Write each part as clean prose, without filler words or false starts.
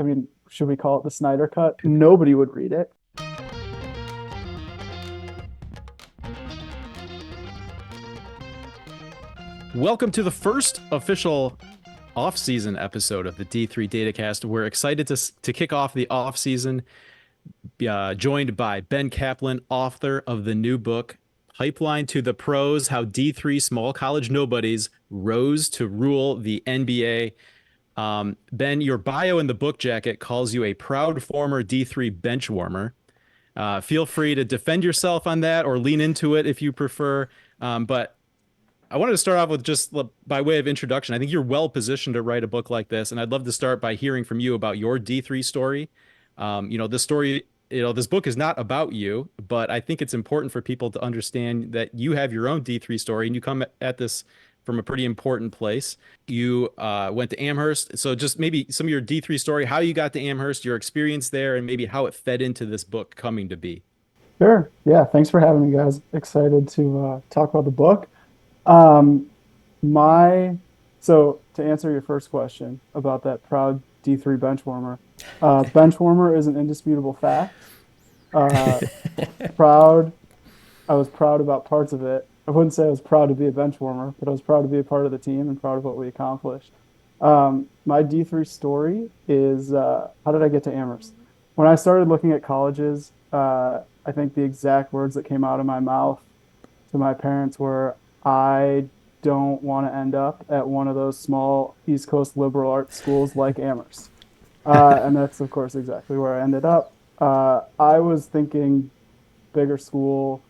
I mean, should we call it the Snyder Cut? Nobody would read it. Welcome to the first official off-season episode of the D3 Datacast. We're excited to kick off the off-season, joined by Ben Kaplan, author of the new book, Pipeline to the Pros, How D3 Small College Nobodies Rose to Rule the NBA. Ben, your bio in the book jacket calls you a proud former D3 bench warmer. Feel free to defend yourself on that or lean into it if you prefer. But I wanted to start off with just by way of introduction. I think you're well positioned to write a book like this, and I'd love to start by hearing from you about your D3 story. This story, this book is not about you, but I think it's important for people to understand that you have your own D3 story, and you come at this from a pretty important place. You went to Amherst, so just maybe some of your D3 story, how you got to Amherst, your experience there, and maybe how it fed into this book coming to be. Sure. Yeah. Thanks for having me, guys. Excited to talk about the book. Um, my so to answer your first question about that proud D3 bench warmer, bench warmer is an indisputable fact. Uh, proud. I was proud about parts of it. I wouldn't say I was proud to be a bench warmer, but I was proud to be a part of the team and proud of what we accomplished. My D3 story is how did I get to Amherst? When I started looking at colleges, I think the exact words that came out of my mouth to my parents were, I don't want to end up at one of those small East Coast liberal arts schools like Amherst. And that's, of course, exactly where I ended up. I was thinking bigger school,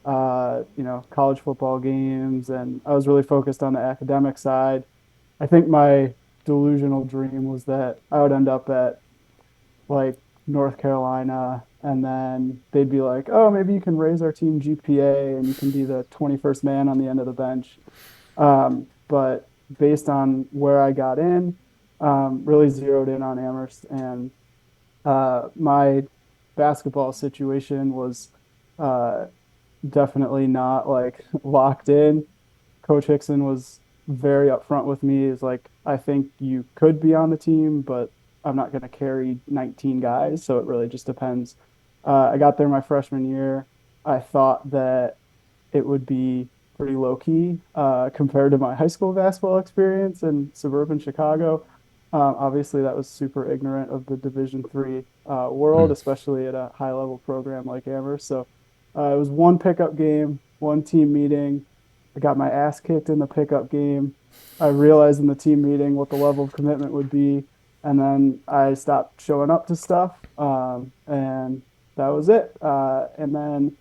college football games, and I was really focused on the academic side. I think my delusional dream was that I would end up at like North Carolina, and then they'd be like, "Oh, maybe you can raise our team GPA and you can be the 21st man on the end of the bench." But based on where I got in, really zeroed in on Amherst, and my basketball situation was uh, definitely not like locked in. Coach Hickson was very upfront with me. Is like, I think you could be on the team, but I'm not going to carry 19 guys. So it really just depends. I got there my freshman year. I thought that it would be pretty low key compared to my high school basketball experience in suburban Chicago. Obviously, that was super ignorant of the Division III world, Mm. especially at a high level program like Amherst. So it was one pickup game, one team meeting. I got my ass kicked in the pickup game. I realized in the team meeting what the level of commitment would be, and then I stopped showing up to stuff, and that was it. And then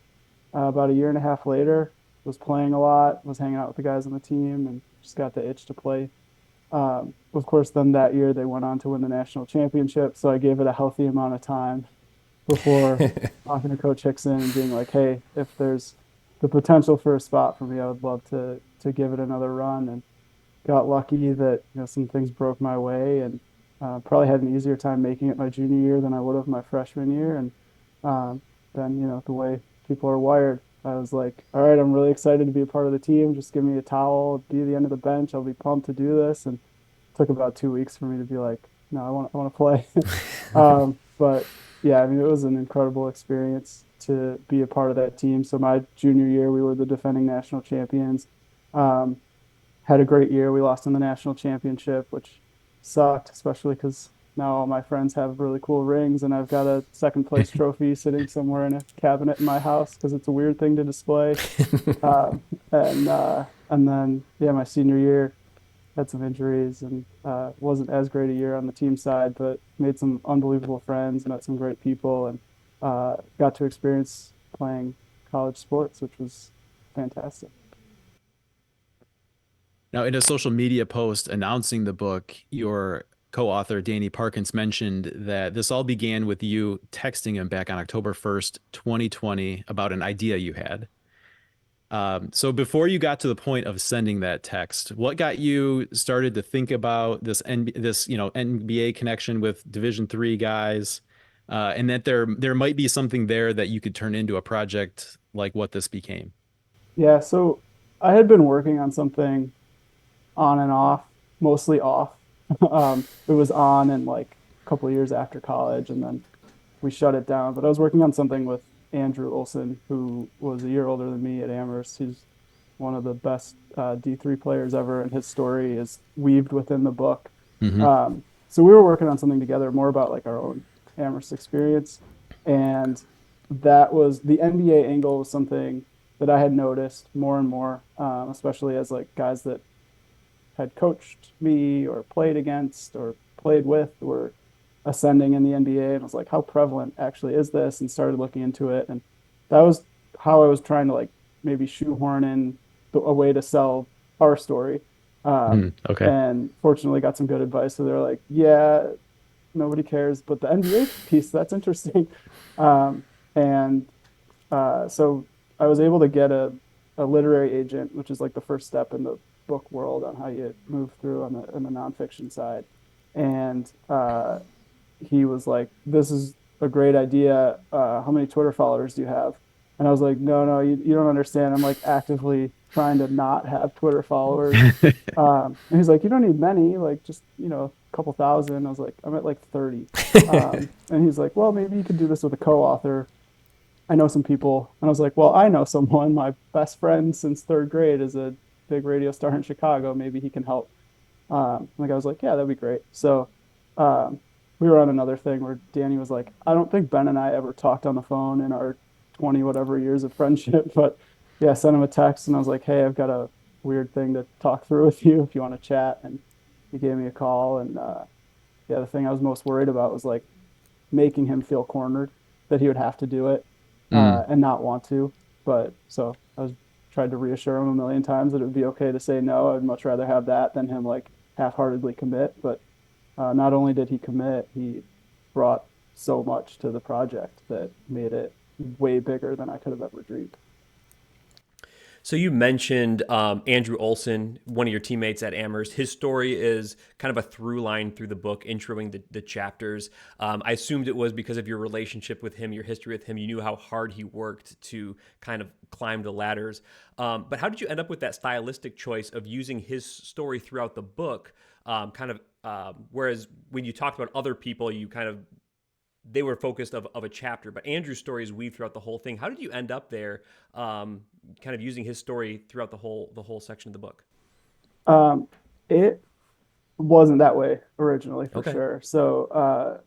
about a year and a half later, was playing a lot, was hanging out with the guys on the team, and just got the itch to play. Of course, then that year they went on to win the national championship, so I gave it a healthy amount of time before talking to Coach Hickson and being like, "Hey, if there's the potential for a spot for me, I would love to give it another run." And got lucky that some things broke my way, and probably had an easier time making it my junior year than I would have my freshman year. And then the way people are wired, I was like, "All right, I'm really excited to be a part of the team. Just give me a towel, be the end of the bench. I'll be pumped to do this." And it took about 2 weeks for me to be like, "No, I want to play." But yeah, I mean, it was an incredible experience to be a part of that team. So my junior year, we were the defending national champions. Um, had a great year. We lost in the national championship, which sucked, especially because now all my friends have really cool rings, and I've got a second place trophy sitting somewhere in a cabinet in my house because it's a weird thing to display. And then yeah, my senior year had some injuries and wasn't as great a year on the team side, but made some unbelievable friends, met some great people, and got to experience playing college sports, which was fantastic. Now, in a social media post announcing the book, your co-author Danny Parkins mentioned that this all began with you texting him back on October 1st, 2020, about an idea you had. So before you got to the point of sending that text, what got you started to think about this NBA connection with Division III guys, and that there might be something there that you could turn into a project like what this became? Yeah, so I had been working on something on and off, mostly off. It was on in like couple of years after college, and then we shut it down. But I was working on something with Andrew Olson, who was a year older than me at Amherst. He's one of the best D3 players ever, and his story is weaved within the book. Hmm. So we were working on something together more about like our own Amherst experience. And that was the NBA angle was something that I had noticed more and more, especially as like guys that had coached me or played against or played with were ascending in the NBA. And I was like, how prevalent actually is this? And started looking into it. And that was how I was trying to like maybe shoehorn in a way to sell our story. Um, Okay. and fortunately got some good advice. So they're like, yeah, nobody cares, but the NBA piece, that's interesting. Um, and so I was able to get a literary agent, which is like the first step in the book world on how you move through on the nonfiction side. And he was like, "This is a great idea. How many Twitter followers do you have?" And I was like, "No, no, you don't understand. I'm like actively trying to not have Twitter followers." And he's like, "You don't need many, like just a couple thousand." I was like, "I'm at like 30." And he's like, "Well, maybe you could do this with a co-author. I know some people." And I was like, "Well, I know someone. My best friend since third grade is a big radio star in Chicago. Maybe he can help." Like I was like, "Yeah, that'd be great." So um, we were on another thing where Danny was like, "I don't think Ben and I ever talked on the phone in our 20 whatever years of friendship, but yeah, I sent him a text and I was like, 'Hey, I've got a weird thing to talk through with you if you want to chat.'" And he gave me a call. And yeah, the thing I was most worried about was like making him feel cornered, that he would have to do it Mm. and not want to. But so I was tried to reassure him a million times that it would be okay to say no. I'd much rather have that than him like half-heartedly commit. But not only did he commit, he brought so much to the project that made it way bigger than I could have ever dreamed. So you mentioned Andrew Olson, one of your teammates at Amherst. His story is kind of a through line through the book, introing the chapters. I assumed it was because of your relationship with him, your history with him. You knew how hard he worked to kind of climb the ladders. But how did you end up with that stylistic choice of using his story throughout the book? Whereas when you talked about other people, you kind of they were focused of a chapter, but Andrew's story is weaved throughout the whole thing. How did you end up there, kind of using his story throughout the whole section of the book? Um, it wasn't that way originally, for Okay. sure. So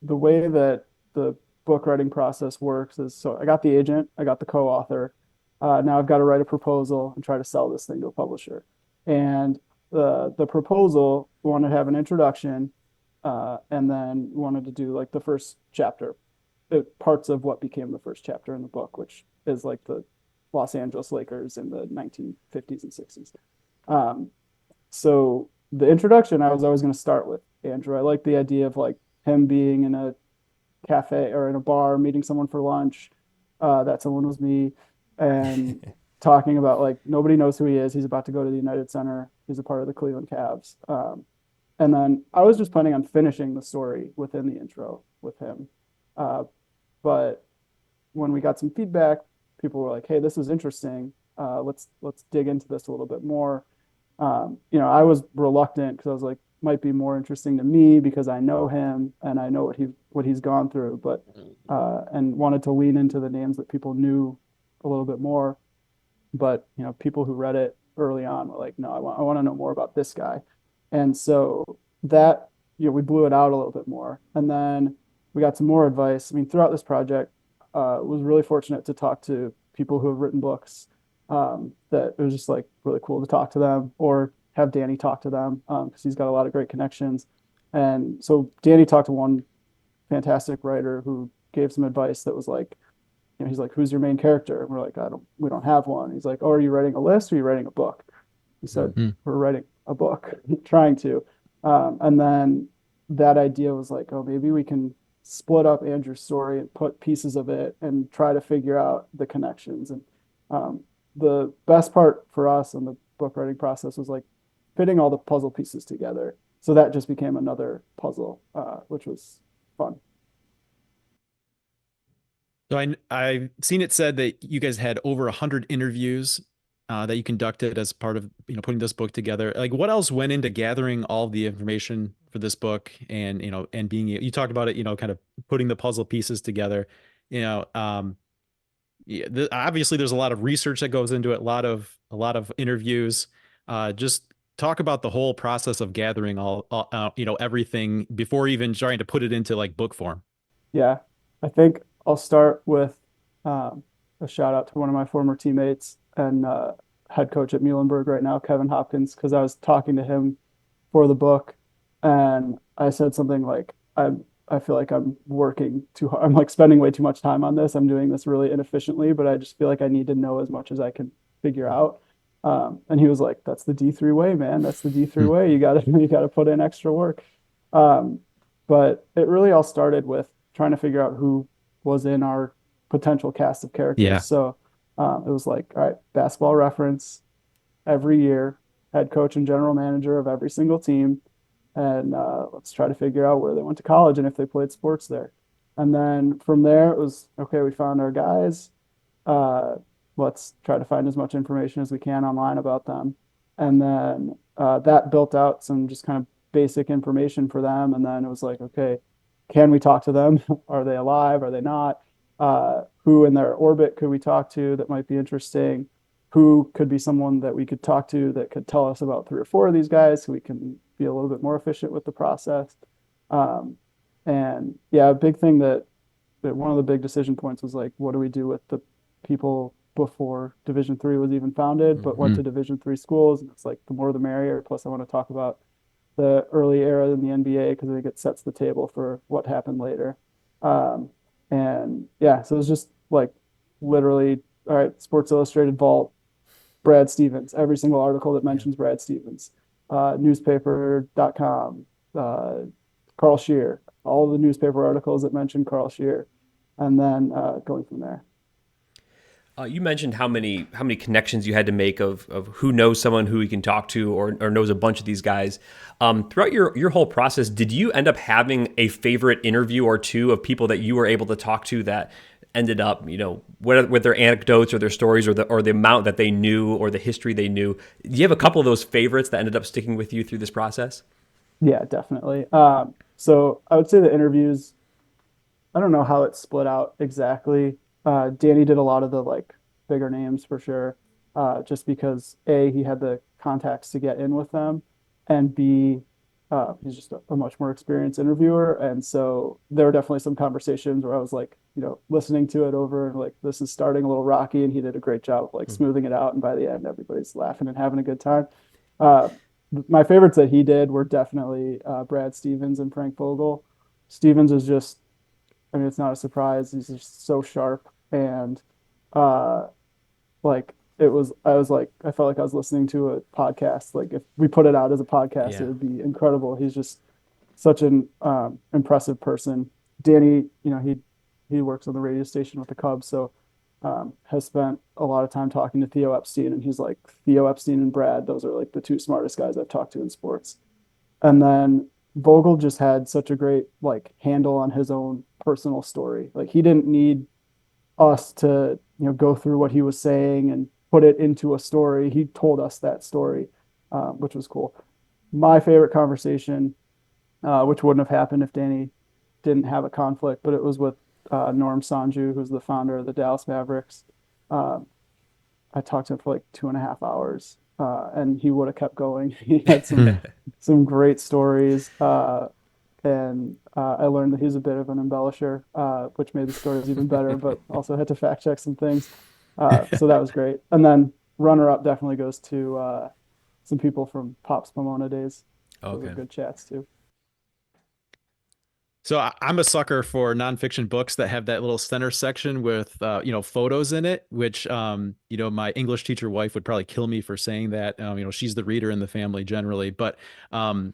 the way that the book writing process works is so I got the agent, I got the co-author. Now I've got to write a proposal and try to sell this thing to a publisher. And the proposal wanted to have an introduction, and then wanted to do like the first chapter, parts of what became the first chapter in the book, which is like the Los Angeles Lakers in the 1950s and 60s. Um, so the introduction, I was always going to start with Andrew. I like the idea of like him being in a cafe or in a bar, meeting someone for lunch. That someone was me, and talking about like nobody knows who he is. He's about to go to the United Center. He's a part of the Cleveland Cavs. And then I was just planning on finishing the story within the intro with him. Uh, but when we got some feedback, people were like, "Hey, this is interesting. Let's dig into this a little bit more." I was reluctant because I was like, might be more interesting to me because I know him and I know what he's gone through, but and wanted to lean into the names that people knew a little bit more. But people who read it early on were like, "No, I want to know more about this guy." And so that we blew it out a little bit more, and then we got some more advice. I mean, throughout this project, was really fortunate to talk to people who have written books. That it was just like really cool to talk to them or have Danny talk to them because he's got a lot of great connections. And so Danny talked to one fantastic writer who gave some advice that was like, he's like, "Who's your main character?" And we're like, we don't have one." He's like, "Oh, are you writing a list or are you writing a book?" He said, Mm. "We're writing a book," trying to. And then that idea was like, "Oh, maybe we can split up Andrew's story and put pieces of it and try to figure out the connections." And um, the best part for us in the book writing process was like fitting all the puzzle pieces together. So that just became another puzzle, which was fun. So I've seen it said that you guys had over 100 interviews that you conducted as part of putting this book together. Like, what else went into gathering all the information for this book, and and being, you talked about it, kind of putting the puzzle pieces together. You know, yeah, obviously there's a lot of research that goes into it, a lot of interviews. Just talk about the whole process of gathering all everything before even trying to put it into like book form. Yeah, I think I'll start with um, a shout out to one of my former teammates and head coach at Muhlenberg right now, Kevin Hopkins, because I was talking to him for the book, and I said something like, I feel like I'm working too hard. I'm like spending way too much time on this. I'm doing this really inefficiently, but I just feel like I need to know as much as I can figure out. And he was like, "That's the D3 way, man. That's the D3 Hmm. way. You got to you got to put in extra work." Um, but it really all started with trying to figure out who was in our potential cast of characters. Yeah. So it was like, all right, basketball reference every year, head coach and general manager of every single team, and let's try to figure out where they went to college and if they played sports there. And then from there, it was okay. We found our guys. Uh, let's try to find as much information as we can online about them. And then that built out some just kind of basic information for them. And then it was like, okay, can we talk to them? Are they alive? Are they not? Who in their orbit could we talk to that might be interesting? Who could be someone that we could talk to that could tell us about three or four of these guys so we can be a little bit more efficient with the process? Um, and yeah, a big thing that one of the big decision points was like, what do we do with the people before Division 3 was even founded, but went Mhm. to Division 3 schools? And it's like the more the merrier. Plus, I want to talk about the early era in the NBA because I think it sets the table for what happened later. Um, and yeah, so it was just like literally, all right, Sports Illustrated Vault, Brad Stevens, every single article that Yeah. mentions Brad Stevens, newspaper.com, uh, Carl Shear, all the newspaper articles that mention Carl Shear, and then going from there. You mentioned how many connections you had to make of who knows someone who you can talk to or knows a bunch of these guys. Throughout your whole process, did you end up having a favorite interview or two of people that you were able to talk to that ended up, whether with their anecdotes or their stories or the amount that they knew or the history they knew? Do you have a couple of those favorites that ended up sticking with you through this process? Yeah, definitely. So I would say the interviews, I don't know how it's split out exactly. Danny did a lot of the like bigger names for sure, just because A, he had the contacts to get in with them, and B, he's just a much more experienced interviewer. And so there were definitely some conversations where I was like, listening to it over and like, this is starting a little rocky, and he did a great job of like smoothing it out. And by the end, everybody's laughing and having a good time. Uh, my favorites that he did were definitely Brad Stevens and Frank Vogel. Stevens is just, I mean, it's not a surprise. He's just so sharp and uh like I was like I felt like I was listening to a podcast. Like if we put it out as a podcast, it Yeah. would be incredible. He's just such an impressive person. Danny, he works on the radio station with the Cubs, so has spent a lot of time talking to Theo Epstein, and he's like Theo Epstein and Brad. Those are like the two smartest guys I've talked to in sports. And then Vogel just had such a great like handle on his own personal story. Like he didn't need us to, go through what he was saying and put it into a story. He told us that story, which was cool. My favorite conversation, which wouldn't have happened if Danny didn't have a conflict, but it was with Norm Sanju, who's the founder of the Dallas Mavericks. Uh, I talked to him for like 2.5 hours, and he would have kept going. He had some great stories, and I learned that he's a bit of an embellisher, which made the stories even better. But also had to fact check some things, so that was great. And then runner up definitely goes to some people from Pops Pomona days. Those were Okay. good chats too. So I'm a sucker for nonfiction books that have that little center section with photos in it, which my English teacher wife would probably kill me for saying that. She's the reader in the family generally, but um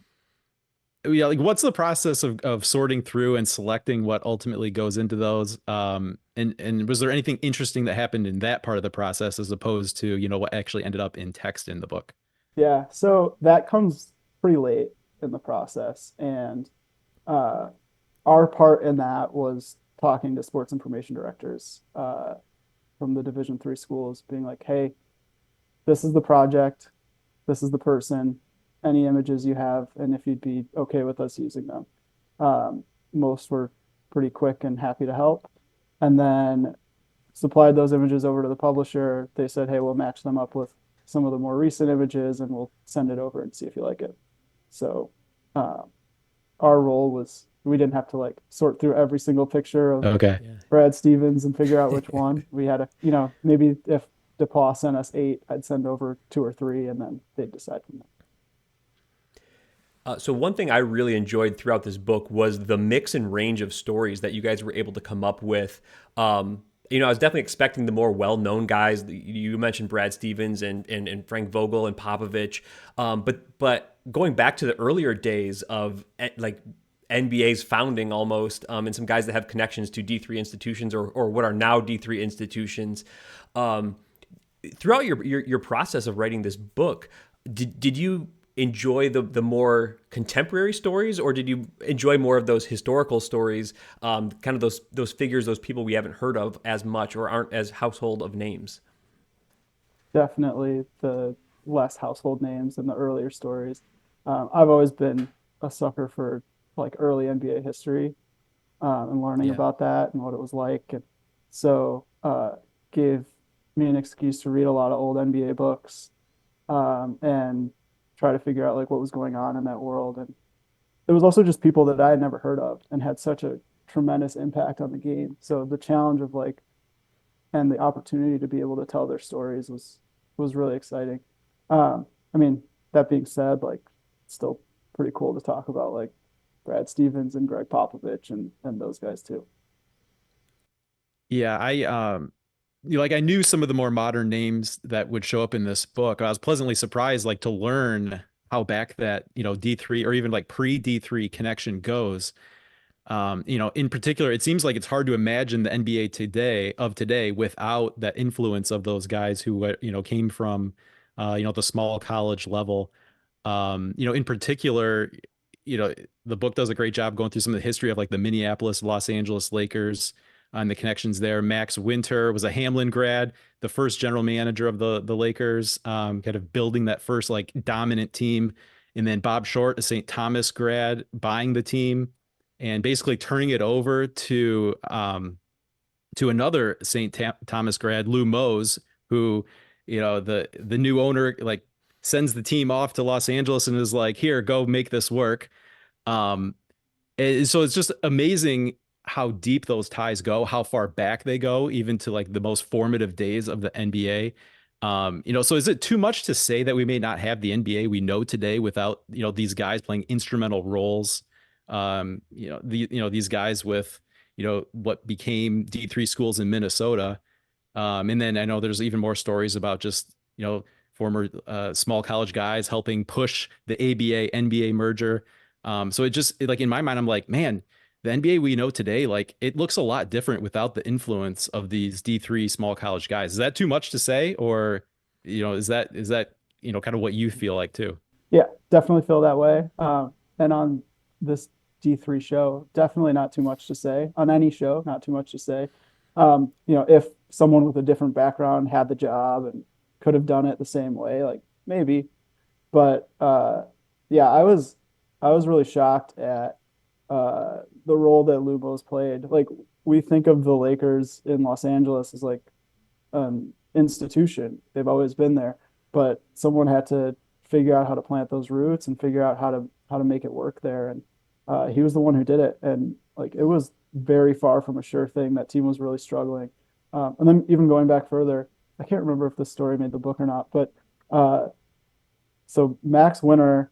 yeah, like what's the process of sorting through and selecting what ultimately goes into those? And was there anything interesting that happened in that part of the process as opposed to, what actually ended up in text in the book? Yeah, so that comes pretty late in the process, and uh, our part in that was talking to sports information directors from the Division 3 schools, being like, "Hey, this is the project, this is the person, any images you have, and if you'd be okay with us using them. Most were pretty quick and happy to help. And then supplied those images over to the publisher. They said, hey, we'll match them up with some of the more recent images and we'll send it over and see if you like it. So uh, our role was we didn't have to like sort through every single picture of Okay. Yeah. Brad Stevens and figure out which one. We had a, maybe if DePaul sent us 8, I'd send over 2 or 3 and then they'd decide from there. So one thing I really enjoyed throughout this book was the mix and range of stories that you guys were able to come up with. I was definitely expecting the more well-known guys. You mentioned Brad Stevens and Frank Vogel and Popovich, but going back to the earlier days of like NBA's founding almost, and some guys that have connections to D3 institutions or what are now D3 institutions. Throughout your process of writing this book, did you enjoy the more contemporary stories, or did you enjoy more of those historical stories, kind of those figures, those people we haven't heard of as much or aren't as household of names? Definitely the less household names and the earlier stories. I've always been a sucker for like early NBA history and learning Yeah. about that and what it was like. And so gave me an excuse to read a lot of old NBA books and try to figure out like what was going on in that world. And it was also just people that I had never heard of and had such a tremendous impact on the game. So the challenge of like and the opportunity to be able to tell their stories was really exciting. I mean, that being said, like it's still pretty cool to talk about like Brad Stevens and Greg Popovich and those guys too. Yeah, I knew some of the more modern names that would show up in this book. I was pleasantly surprised like to learn how back that, D3 or even like pre D3 connection goes. In particular, it seems like it's hard to imagine the NBA today without that influence of those guys who, came from, the small college level. In particular, you know, the book does a great job going through some of the history of like the Minneapolis, Los Angeles Lakers and the connections there. Max Winter was a Hamlin grad, the first general manager of the Lakers, kind of building that first like dominant team. And then Bob Short, a St. Thomas grad, buying the team and basically turning it over to another Thomas grad, Lou Mose, who, the new owner like sends the team off to Los Angeles and is like, here, go make this work. Um, and so it's just amazing how deep those ties go, how far back they go, even to like the most formative days of the NBA. So is it too much to say that we may not have the NBA we know today without, these guys playing instrumental roles? These guys with, what became D3 schools in Minnesota. And then I know there's even more stories about just, former small college guys helping push the ABA NBA merger. So like in my mind, I'm like, man, the NBA we know today, like it looks a lot different without the influence of these D3 small college guys. Is that too much to say? Or, is that, kind of what you feel like too? Yeah, definitely feel that way. And on this D3 show, definitely not too much to say. On any show, not too much to say. If someone with a different background had the job and could have done it the same way, like maybe. But yeah, I was really shocked at the role that Lubo's played. Like we think of the Lakers in Los Angeles as like an institution. They've always been there, but someone had to figure out how to plant those roots and figure out how to make it work there. And he was the one who did it. And like it was very far from a sure thing. That team was really struggling. And then even going back further, I can't remember if this story made the book or not, but uh, so Max Winter,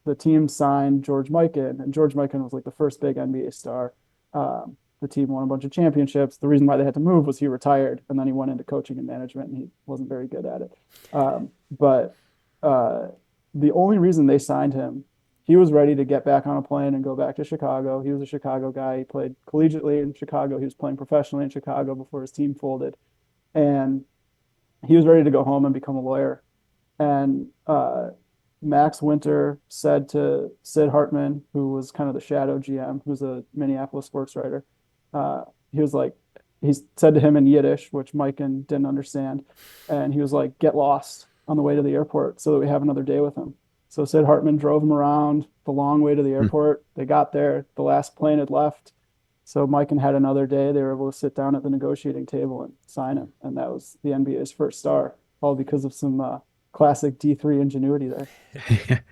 the team signed George Mikan, and George Mikan was like the first big NBA star. The team won a bunch of championships. The reason why they had to move was he retired, and then he went into coaching and management, and he wasn't very good at it. But the only reason they signed him, he was ready to get back on a plane and go back to Chicago. He was a Chicago guy. He played collegiately in Chicago. He was playing professionally in Chicago before his team folded, and he was ready to go home and become a lawyer. And Max Winter said to Sid Hartman, who was kind of the shadow GM, who's a Minneapolis sports writer, he was like, he said to him in Yiddish, which Mikan didn't understand, and he was like, "Get lost. on the way to the airport so that we have another day with him. So Sid Hartman drove him around the long way to the Hmm. airport. They got there, the last plane had left. So Mike and had another day. They were able to sit down at the negotiating table and sign him. And that was the NBA's first star, all because of some classic D3 ingenuity there.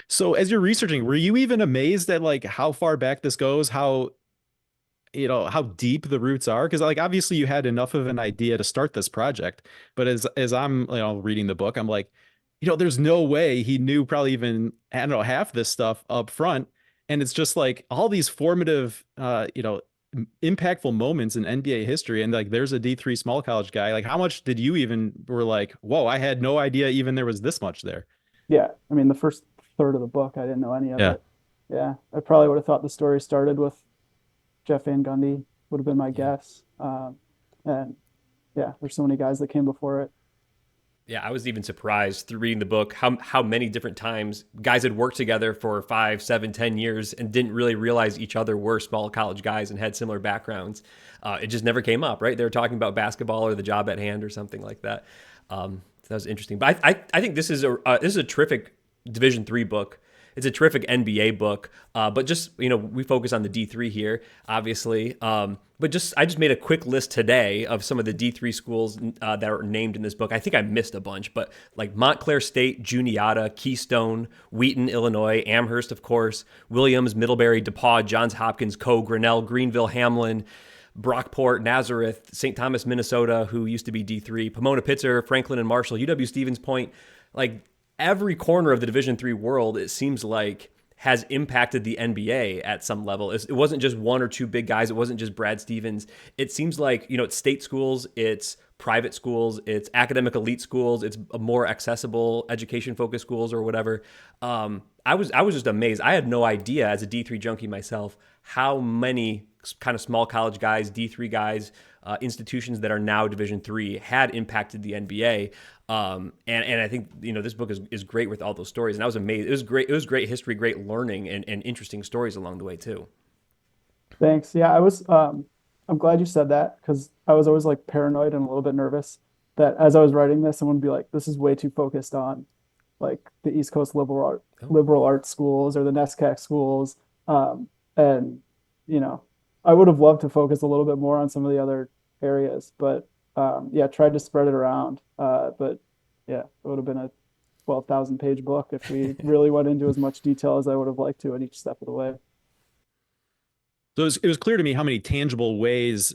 So as you're researching, were you even amazed at like how far back this goes, how how deep the roots are? Because like obviously you had enough of an idea to start this project, but as I'm reading the book, I'm like, there's no way he knew probably even I don't know half this stuff up front, and it's just like all these formative impactful moments in NBA history, and like there's a D3 small college guy. Like how much did you even were like, whoa, I had no idea even there was this much there. Yeah. I mean, the first third of the book, I didn't know any of Yeah. it. Yeah. I probably would have thought the story started with Jeff Van Gundy, would have been my Yeah. guess. And yeah, there's so many guys that came before it. Yeah, I was even surprised through reading the book how many different times guys had worked together for 5, 7, 10 years and didn't really realize each other were small college guys and had similar backgrounds. It just never came up, right? They were talking about basketball or the job at hand or something like that. So that was interesting. But I think this is a terrific Division III book. It's a terrific NBA book, but just we focus on the D3 here, obviously. But I just made a quick list today of some of the D3 schools that are named in this book. I think I missed a bunch, but like Montclair State, Juniata, Keystone, Wheaton, Illinois, Amherst, of course, Williams, Middlebury, DePauw, Johns Hopkins, Coe, Grinnell, Greenville, Hamlin, Brockport, Nazareth, St. Thomas, Minnesota, who used to be D3, Pomona, Pitzer, Franklin and Marshall, UW Stevens Point, like every corner of the Division III world, it seems like has impacted the NBA at some level. It wasn't just one or two big guys. It wasn't just Brad Stevens. It seems like, it's state schools, it's private schools, it's academic elite schools, it's a more accessible education focused schools or whatever. I was just amazed. I had no idea as a D3 junkie myself how many kind of small college guys, D3 guys, institutions that are now Division III had impacted the NBA. And I think this book is great with all those stories, and I was amazed. It was great. It was great history, great learning, and interesting stories along the way too. Thanks. Yeah, I'm glad you said that because I was always like paranoid and a little bit nervous that as I was writing this, someone would be like, this is way too focused on like the East Coast Oh, liberal arts schools or the NESCAC schools. And, you know, I would have loved to focus a little bit more on some of the other areas, but yeah, tried to spread it around. But yeah, it would have been a 12,000 page book if we really went into as much detail as I would have liked to in each step of the way. So it was clear to me how many tangible ways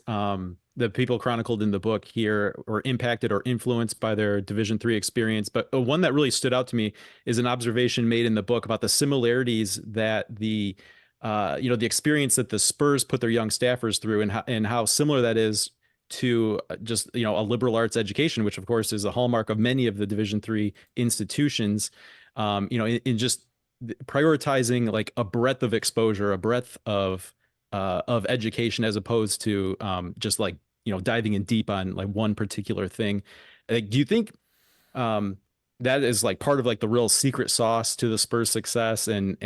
the people chronicled in the book here were impacted or influenced by their Division III experience. But one that really stood out to me is an observation made in the book about the similarities that the experience that the Spurs put their young staffers through, and how similar that is to just a liberal arts education, which of course is a hallmark of many of the Division III institutions. In just prioritizing like a breadth of exposure, a breadth of education as opposed to just like diving in deep on like one particular thing. Like, do you think um, that is like part of like the real secret sauce to the Spurs' success, and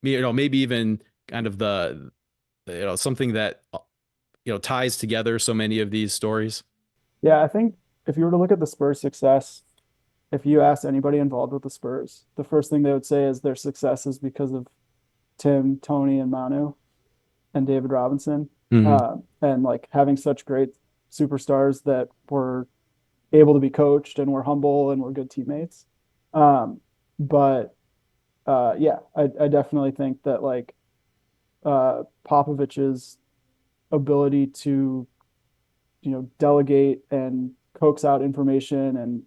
maybe even kind of the something that ties together so many of these stories? Yeah, I think if you were to look at the Spurs' success, if you asked anybody involved with the Spurs, the first thing they would say is their success is because of Tim, Tony, and Manu and David Robinson, Hmm. and like having such great superstars that were able to be coached and were humble and were good teammates. But yeah, I definitely think that like Popovich's ability to delegate and coax out information and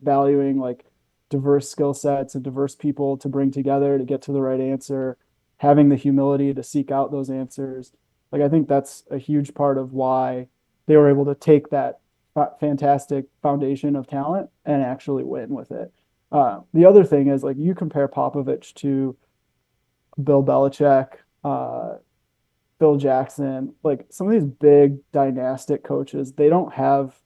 valuing like diverse skill sets and diverse people to bring together to get to the right answer, having the humility to seek out those answers. Like I think that's a huge part of why they were able to take that fantastic foundation of talent and actually win with it. The other thing is like you compare Popovich to Bill Belichick, Phil Jackson, like some of these big dynastic coaches, they don't have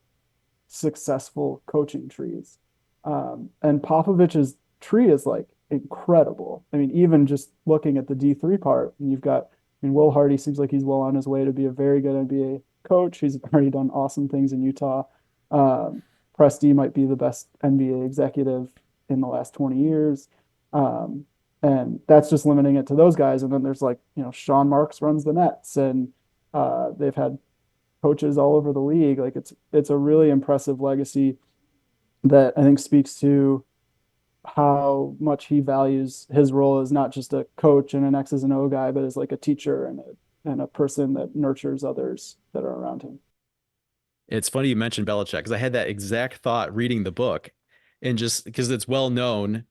successful coaching trees. And Popovich's tree is like incredible. I mean, even just looking at the D3 part, and you've got, I mean, Will Hardy seems like he's well on his way to be a very good NBA coach. He's already done awesome things in Utah. Um, Presti might be the best NBA executive in the last 20 years. Um, and that's just limiting it to those guys. And then there's like, Sean Marks runs the Nets, and they've had coaches all over the league. Like it's a really impressive legacy that I think speaks to how much he values his role as not just a coach and an X's and O guy, but as like a teacher and a person that nurtures others that are around him. It's funny you mentioned Belichick because I had that exact thought reading the book, and just because it's well known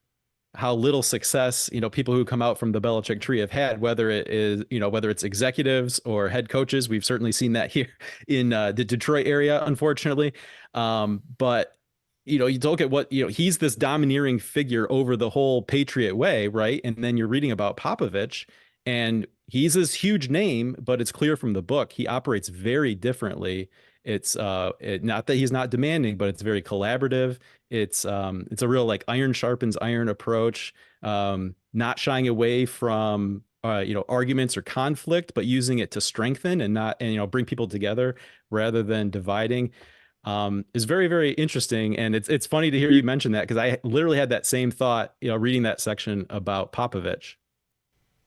how little success, people who come out from the Belichick tree have had, whether it is, whether it's executives or head coaches. We've certainly seen that here in the Detroit area, unfortunately. But you look at what, he's this domineering figure over the whole Patriot way, right? And then you're reading about Popovich, and he's this huge name, but it's clear from the book he operates very differently. Not that he's not demanding, but it's very collaborative. It's a real like iron sharpens iron approach, not shying away from arguments or conflict, but using it to strengthen and bring people together rather than dividing. Is very, very interesting. And it's funny to hear you mention that because I literally had that same thought, reading that section about Popovich.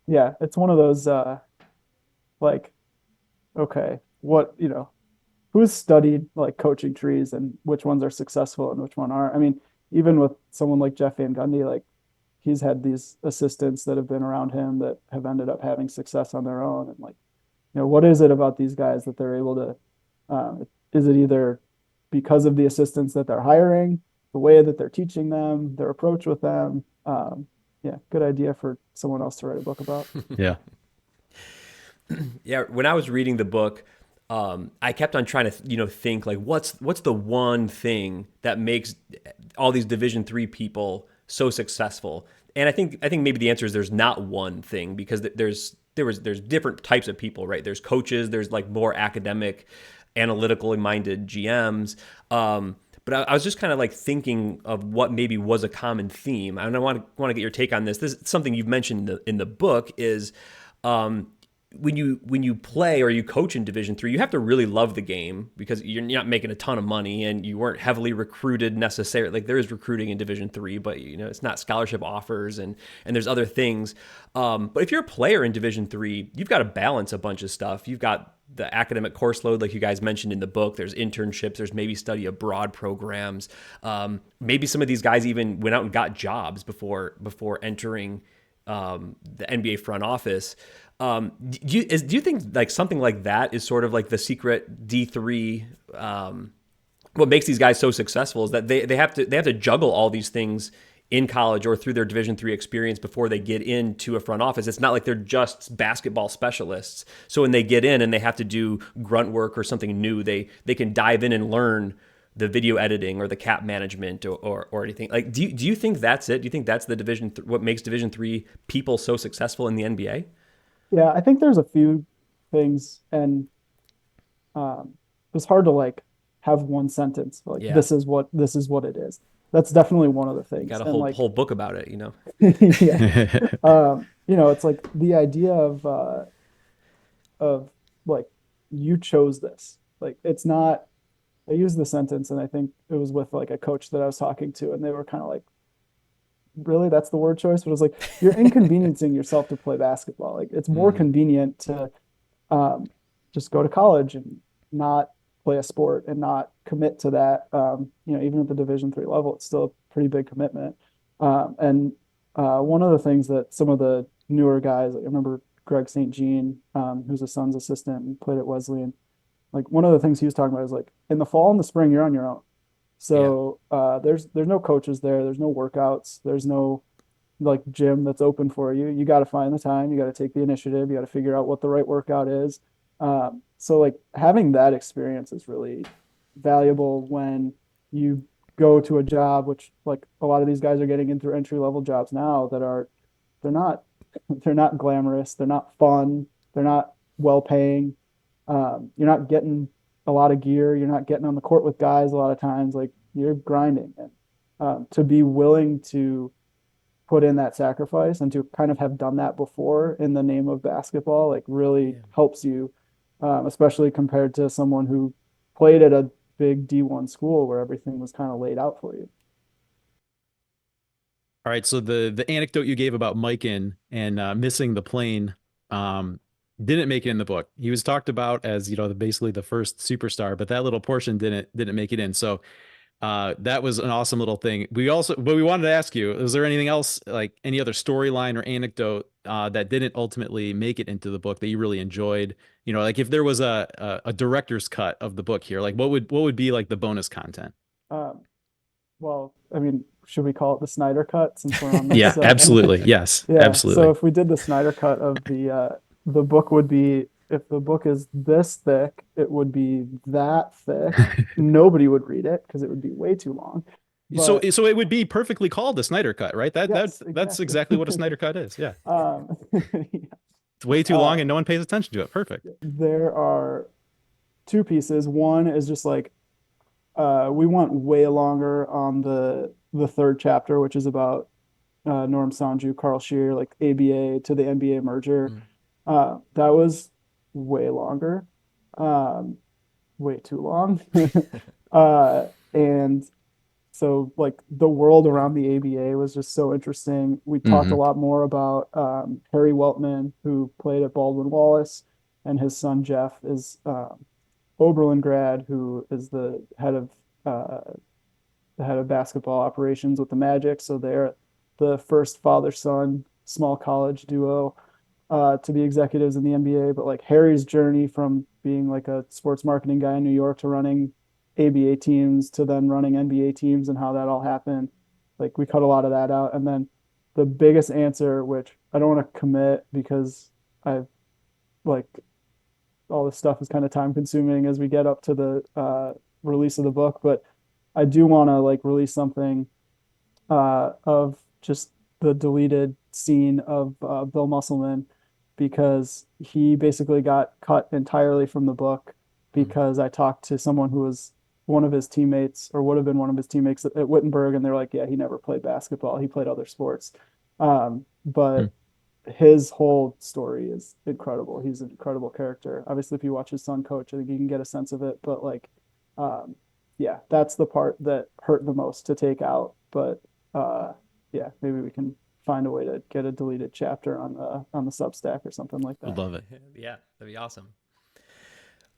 Yeah, it's one of those like, okay, who's studied like coaching trees and which ones are successful and which one aren't. I mean, even with someone like Jeff Van Gundy, like he's had these assistants that have been around him that have ended up having success on their own. And like, what is it about these guys that they're able to, is it either because of the assistants that they're hiring, the way that they're teaching them, their approach with them? Yeah, good idea for someone else to write a book about. Yeah. Yeah. When I was reading the book, I kept on trying to, think like, what's the one thing that makes all these Division III people so successful? And I think maybe the answer is there's not one thing, because there's different types of people, right? There's coaches, there's like more academic, analytically minded GMs. But I was just kind of like thinking of what maybe was a common theme. And I want to get your take on this. This is something you've mentioned in the book is, when you play or you coach in Division III, you have to really love the game, because you're not making a ton of money and you weren't heavily recruited necessarily. Like there is recruiting in Division III, but it's not scholarship offers and there's other things. But if you're a player in Division III, you've got to balance a bunch of stuff. You've got the academic course load, like you guys mentioned in the book. There's internships. There's maybe study abroad programs. Maybe some of these guys even went out and got jobs before entering the NBA front office. Do you think like something like that is sort of like the secret D3? What makes these guys so successful is that they have to juggle all these things in college or through their Division III experience before they get into a front office. It's not like they're just basketball specialists. So when they get in and they have to do grunt work or something new, they can dive in and learn the video editing or the cap management or anything. Like, do you think that's it? Do you think that's what makes Division III people so successful in the NBA? Yeah, I think there's a few things, and it's hard to like have one sentence like Yeah. this is what it is. That's definitely one of the things. Got a And like, whole book about it, yeah, it's like the idea of like you chose this. Like it's not. I used the sentence, and I think it was with like a coach that I was talking to, and they were kind of like, really, that's the word choice? But it was like, you're inconveniencing yourself to play basketball. Like it's more convenient to just go to college and not play a sport and not commit to that. Even at the Division III level, it's still a pretty big commitment. And one of the things that some of the newer guys, like I remember Greg St. Jean, who's a Suns assistant and played at Wesleyan, like one of the things he was talking about is like in the fall and the spring, you're on your own. So there's no coaches there. There's no workouts. There's no like gym that's open for you. You got to find the time. You got to take the initiative. You got to figure out what the right workout is. So like having that experience is really valuable when you go to a job, which like a lot of these guys are getting into entry level jobs now that they're not they're not glamorous. They're not fun. They're not well paying. You're not getting a lot of gear. You're not getting on the court with guys a lot of times. Like you're grinding, and to be willing to put in that sacrifice and to kind of have done that before in the name of basketball, like really helps you, especially compared to someone who played at a big D1 school where everything was kind of laid out for you. All right, so the anecdote you gave about Mikan and missing the plane um, didn't make it in the book. He was talked about as, basically the first superstar, but that little portion didn't make it in. So that was an awesome little thing. But we wanted to ask you, is there anything else, like any other storyline or anecdote that didn't ultimately make it into the book that you really enjoyed? Like if there was a director's cut of the book here, like what would be like the bonus content? Um, well, I mean, should we call it the Snyder cut since we're on Yeah, this? absolutely. Yes, Yeah. So absolutely. if we did the Snyder cut of the book would be, if the book is this thick, it would be that thick. Nobody would read it because it would be way too long. So, But so it would be perfectly called the Snyder Cut, right? yes, That's exactly. exactly what a Snyder Cut is. Yeah, Um, it's way too uh, long and no one pays attention to it. Perfect. there are two pieces. One is just like we went way longer on the third chapter, which is about Norm Sanju, Carl Scheer, like ABA to the NBA merger. Mm. That was way longer, um, way too long. And so like the world around the ABA was just so interesting. We talked a Hmm. lot more about Harry Weltman, who played at Baldwin Wallace, and his son Jeff is Oberlin grad, who is uh, the head of basketball operations with the Magic. So they're the first father-son small college duo to be executives in the NBA. But like Harry's journey from being like a sports marketing guy in New York to running ABA teams to then running NBA teams and how that all happened. Like we cut a lot of that out. And then the biggest answer, which I don't want to commit because I've like all this stuff is kind of time consuming as we get up to the release of the book, but I do want to like release something of just the deleted scene of Bill Musselman because he basically got cut entirely from the book Mm. because I talked to someone who was one of his teammates or would have been one of his teammates at Wittenberg, and they're like, yeah, he never played basketball. He played other sports. But his whole story is incredible. He's an incredible character. Obviously, if you watch his son coach, I think you can get a sense of it. But like, um, yeah, that's the part that hurt the most to take out. But uh, yeah, maybe we can find a way to get a deleted chapter on the Substack or something like Would that. love it. Yeah, that'd be awesome.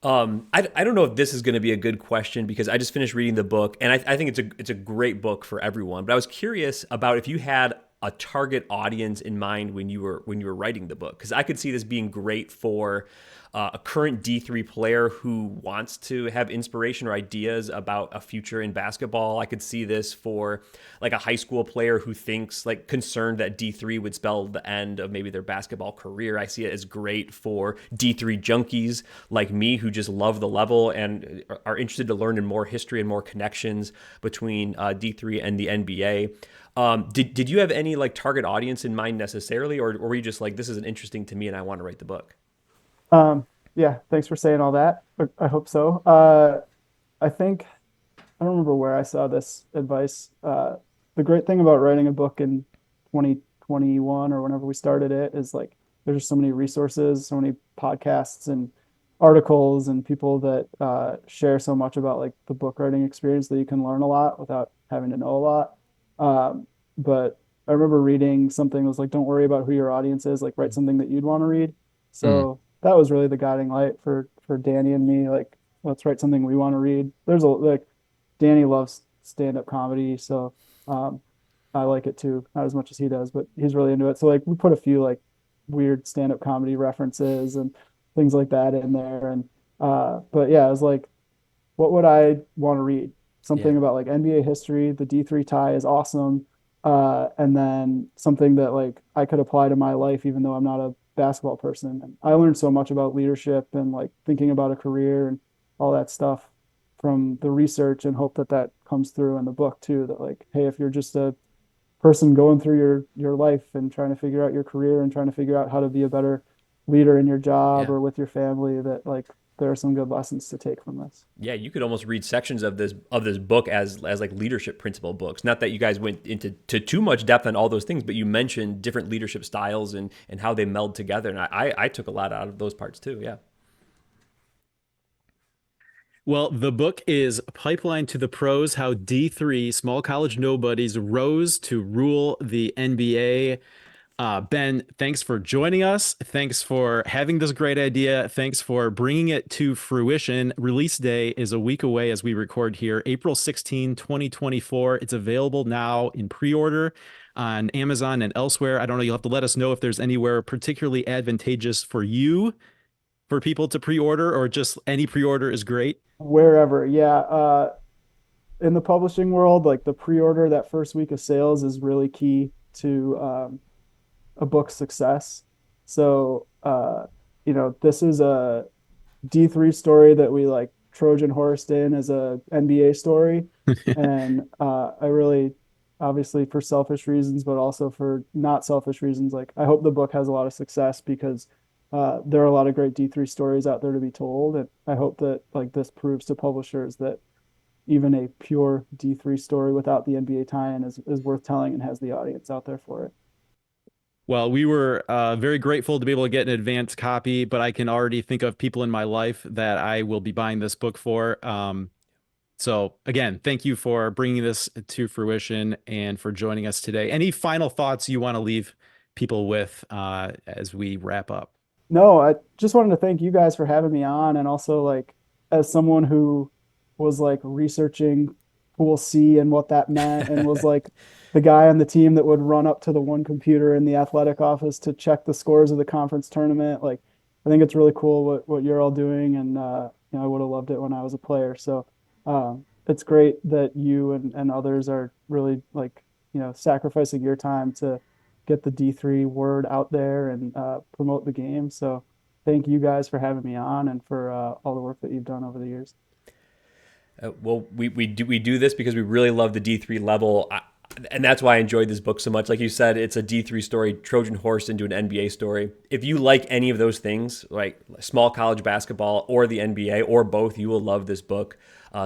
I don't know if this is going to be a good question because I just finished reading the book and I think it's a great book for everyone. But I was curious about if you had a target audience in mind when you were writing the book, because I could see this being great for a current D3 player who wants to have inspiration or ideas about a future in basketball. I could see this for like a high school player who thinks like concerned that D3 would spell the end of maybe their basketball career. I see it as great for D3 junkies like me who just love the level and are interested to learn in more history and more connections between D3 and the NBA. Did you have any like target audience in mind necessarily, or were you just like, this is an interesting to me and I want to write the book? Um, yeah, thanks for saying all that. I hope so. I think I don't remember where I saw this advice. The great thing about writing a book in 2021 or whenever we started it is like there's just so many resources, so many podcasts and articles and people that share so much about like the book writing experience that you can learn a lot without having to know a lot. But I remember reading something that was like, don't worry about who your audience is, like write something that you'd want to read. Mm. So that was really the guiding light for Danny and me. Like, let's write something we want to read. There's a like Danny loves stand-up comedy, so um, I like it too. Not as much as he does, but he's really into it. So like we put a few like weird stand-up comedy references and things like that in there. And but yeah, I was like, what would I want to read? Yeah. Something about like NBA history. The D3 tie is awesome. And then something that like I could apply to my life, even though I'm not a basketball person. And I learned so much about leadership and like thinking about a career and all that stuff from the research, and hope that that comes through in the book too. That like, hey, if you're just a person going through your life and trying to figure out your career and trying to figure out how to be a better leader in your job Yeah. or with your family, that like there are some good lessons to take from this. Yeah, you could almost read sections of this book as like leadership principle books. Not that you guys went into too much depth on all those things, but you mentioned different leadership styles and how they meld together. And I took a lot out of those parts too. Yeah. Well, the book is Pipeline to the Pros: How D3 Small College Nobodies Rose to Rule the NBA. Ben, thanks for joining us. Thanks for having this great idea. Thanks for bringing it to fruition. Release day is a week away as we record here, April 16, 2024. It's available now in pre-order on Amazon and elsewhere. I don't know. You'll have to let us know if there's anywhere particularly advantageous for you for people to pre-order, or just any pre-order is great. Wherever, yeah. In the publishing world, like the pre-order that first week of sales is really key to a book's success. So, this is a D3 story that we like Trojan horsed in as a NBA story. And I really, obviously for selfish reasons, but also for not selfish reasons, like I hope the book has a lot of success because there are a lot of great D3 stories out there to be told. And I hope that like this proves to publishers that even a pure D3 story without the NBA tie-in is worth telling and has the audience out there for it. Well, we were very grateful to be able to get an advance copy, but I can already think of people in my life that I will be buying this book for. So again, thank you for bringing this to fruition and for joining us today. Any final thoughts you want to leave people with as we wrap up? No, I just wanted to thank you guys for having me on, and also like as someone who was like researching Pool C and what that meant, and was like the guy on the team that would run up to the one computer in the athletic office to check the scores of the conference tournament. Like, I think it's really cool what you're all doing, and I would have loved it when I was a player. So it's great that you and others are really like sacrificing your time to get the D3 word out there and promote the game. So thank you guys for having me on and for all the work that you've done over the years. Well, we do this because we really love the D3 level. And that's why I enjoyed this book so much. Like you said, it's a D3 story, Trojan horse into an NBA story. If you like any of those things, like small college basketball or the NBA or both, you will love this book.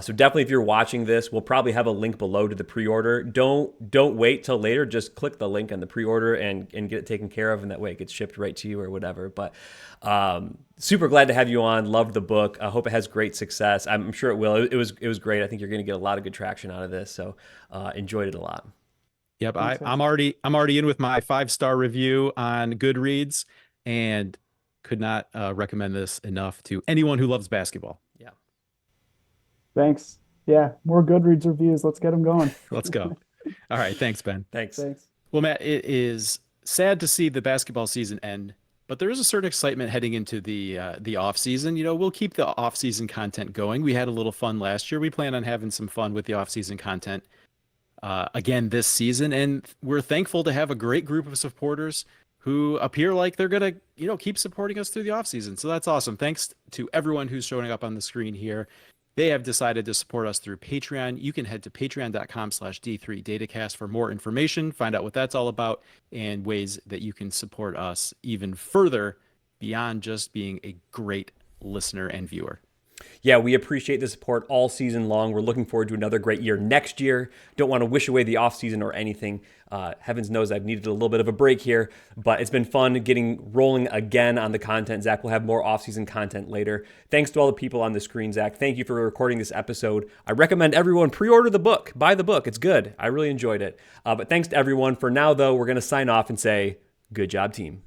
So definitely, if you're watching this, we'll probably have a link below to the pre-order. Don't wait till later. Just click the link on the pre-order and get it taken care of, and that way it gets shipped right to you or whatever. But super glad to have you on. Loved the book. I hope it has great success. I'm sure it will. It was great. I think you're going to get a lot of good traction out of this. So enjoyed it a lot. Yep, I'm already in with my 5-star review on Goodreads, and could not recommend this enough to anyone who loves basketball. Yeah. Thanks. Yeah, more Goodreads reviews. Let's get them going. Let's go. All right, thanks, Ben. Thanks. Thanks. Well, Matt, it is sad to see the basketball season end, but there is a certain excitement heading into the off season. We'll keep the off season content going. We had a little fun last year. We plan on having some fun with the off season content again this season, and we're thankful to have a great group of supporters who appear like they're gonna keep supporting us through the off season. So that's awesome. Thanks to everyone who's showing up on the screen here. They have decided to support us through Patreon. You can head to patreon.com/D3Datacast for more information, find out what that's all about, and ways that you can support us even further beyond just being a great listener and viewer. Yeah, we appreciate the support all season long. We're looking forward to another great year next year. Don't want to wish away the off season or anything. Heavens knows I've needed a little bit of a break here, but it's been fun getting rolling again on the content. Zach will have more off season content later. Thanks to all the people on the screen, Zach. Thank you for recording this episode. I recommend everyone pre-order the book, buy the book. It's good. I really enjoyed it. But thanks to everyone. For now, though, we're going to sign off and say, good job, team.